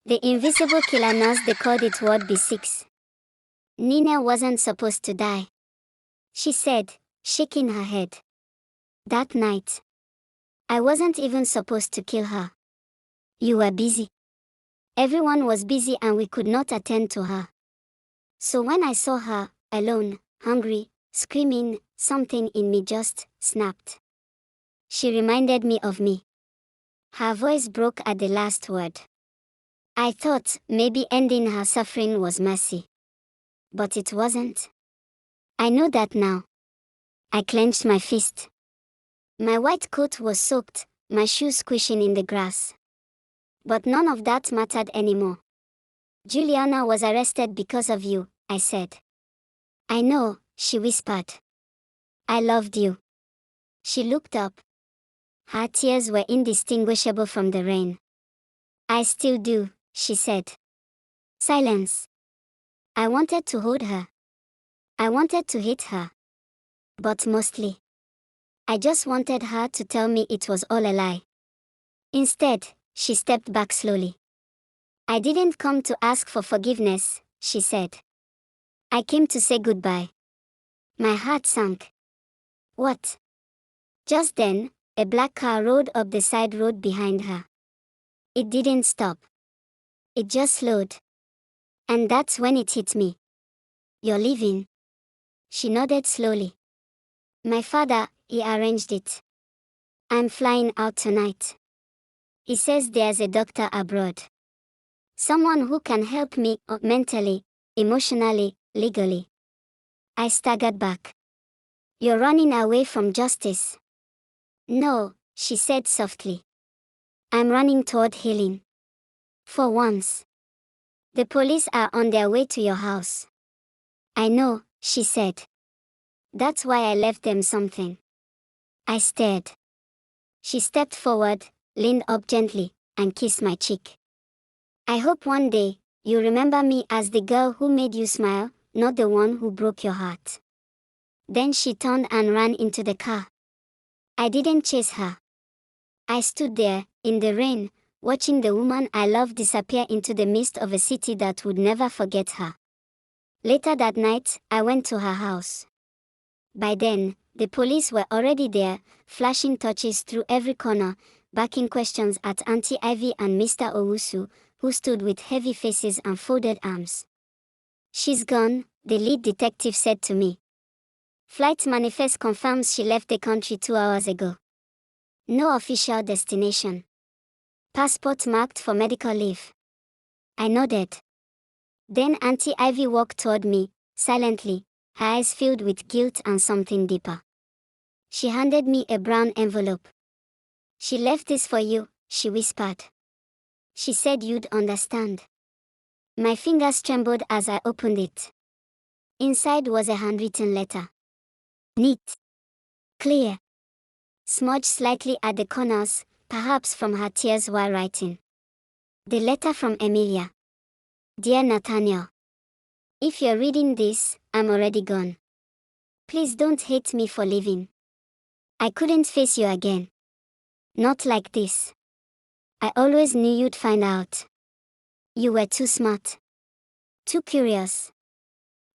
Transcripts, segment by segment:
The invisible killer nurse decoded it would be 6. Nina wasn't supposed to die, she said, shaking her head. That night, I wasn't even supposed to kill her. You were busy. Everyone was busy and we could not attend to her. So when I saw her, alone, hungry, screaming, something in me just snapped. She reminded me of me. Her voice broke at the last word. I thought maybe ending her suffering was mercy. But it wasn't. I know that now. I clenched my fist. My white coat was soaked, my shoes squishing in the grass. But none of that mattered anymore. Juliana was arrested because of you, I said. I know, she whispered. I loved you. She looked up. Her tears were indistinguishable from the rain. I still do, she said. Silence. I wanted to hold her. I wanted to hit her. But mostly, I just wanted her to tell me it was all a lie. Instead, she stepped back slowly. I didn't come to ask for forgiveness, she said. I came to say goodbye. My heart sank. What? Just then, a black car rolled up the side road behind her. It didn't stop. It just slowed. And that's when it hit me. You're leaving? She nodded slowly. My father, he arranged it. I'm flying out tonight. He says there's a doctor abroad. Someone who can help me, mentally, emotionally, legally. I staggered back. You're running away from justice. No, she said softly. I'm running toward healing. For once. The police are on their way to your house. I know, she said. That's why I left them something. I stared. She stepped forward, leaned up gently, and kissed my cheek. I hope one day, you remember me as the girl who made you smile, not the one who broke your heart. Then she turned and ran into the car. I didn't chase her. I stood there, in the rain, watching the woman I loved disappear into the mist of a city that would never forget her. Later that night, I went to her house. By then, the police were already there, flashing torches through every corner, barking questions at Auntie Ivy and Mr. Owusu, who stood with heavy faces and folded arms. She's gone, the lead detective said to me. Flight manifest confirms she left the country 2 hours ago. No official destination. Passport marked for medical leave. I nodded. Then Auntie Ivy walked toward me, silently, her eyes filled with guilt and something deeper. She handed me a brown envelope. She left this for you, she whispered. She said you'd understand. My fingers trembled as I opened it. Inside was a handwritten letter. Neat. Clear. Smudged slightly at the corners, perhaps from her tears while writing. The letter from Emilia. Dear Nathaniel. If you're reading this, I'm already gone. Please don't hate me for leaving. I couldn't face you again. Not like this. I always knew you'd find out. You were too smart. Too curious.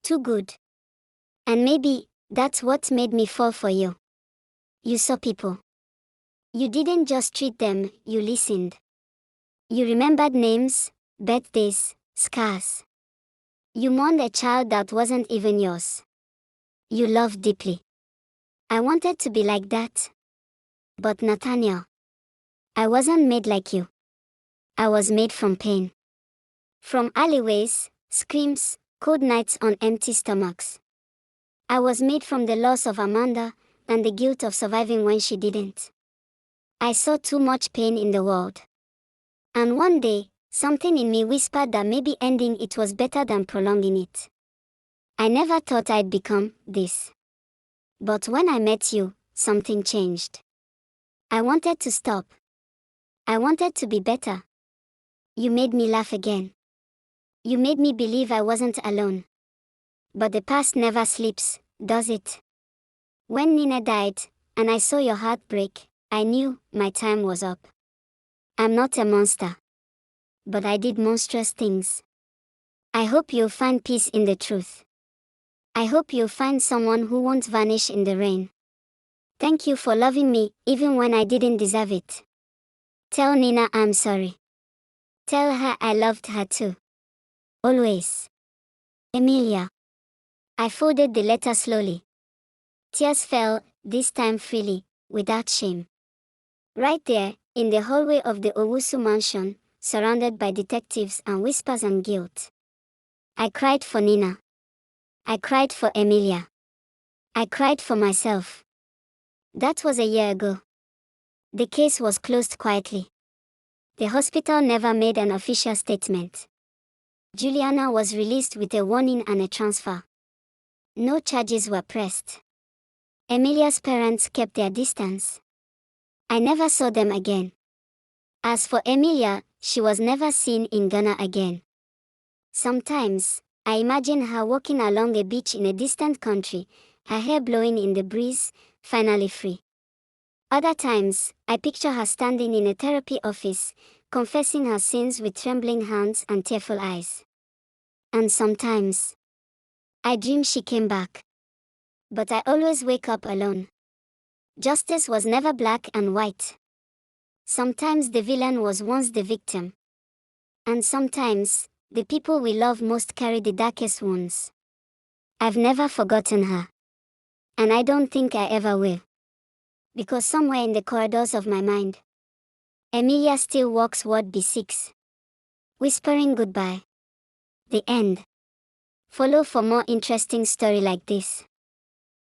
Too good. And maybe, that's what made me fall for you. You saw people. You didn't just treat them, you listened. You remembered names, birthdays, scars. You mourned a child that wasn't even yours. You loved deeply. I wanted to be like that. But Nathaniel, I wasn't made like you. I was made from pain. From alleyways, screams, cold nights on empty stomachs. I was made from the loss of Amanda, and the guilt of surviving when she didn't. I saw too much pain in the world. And one day, something in me whispered that maybe ending it was better than prolonging it. I never thought I'd become this. But when I met you, something changed. I wanted to stop. I wanted to be better. You made me laugh again. You made me believe I wasn't alone. But the past never sleeps, does it? When Nina died, and I saw your heart break, I knew my time was up. I'm not a monster. but I did monstrous things. I hope you'll find peace in the truth. I hope you'll find someone who won't vanish in the rain. Thank you for loving me, even when I didn't deserve it. Tell Nina I'm sorry. Tell her I loved her too. Always. Emilia. I folded the letter slowly. Tears fell, this time freely, without shame. Right there, in the hallway of the Owusu mansion, surrounded by detectives and whispers and guilt. I cried for Nina. I cried for Emilia. I cried for myself. That was a year ago. The case was closed quietly. The hospital never made an official statement. Juliana was released with a warning and a transfer. No charges were pressed. Emilia's parents kept their distance. I never saw them again. As for Emilia, she was never seen in Ghana again. Sometimes, I imagine her walking along a beach in a distant country, her hair blowing in the breeze, finally free. Other times, I picture her standing in a therapy office, confessing her sins with trembling hands and tearful eyes. And sometimes, I dream she came back. But I always wake up alone. Justice was never black and white. Sometimes the villain was once the victim. And sometimes, the people we love most carry the darkest wounds. I've never forgotten her. And I don't think I ever will. Because somewhere in the corridors of my mind, Emilia still walks Ward B6. Whispering goodbye. The end. Follow for more interesting story like this.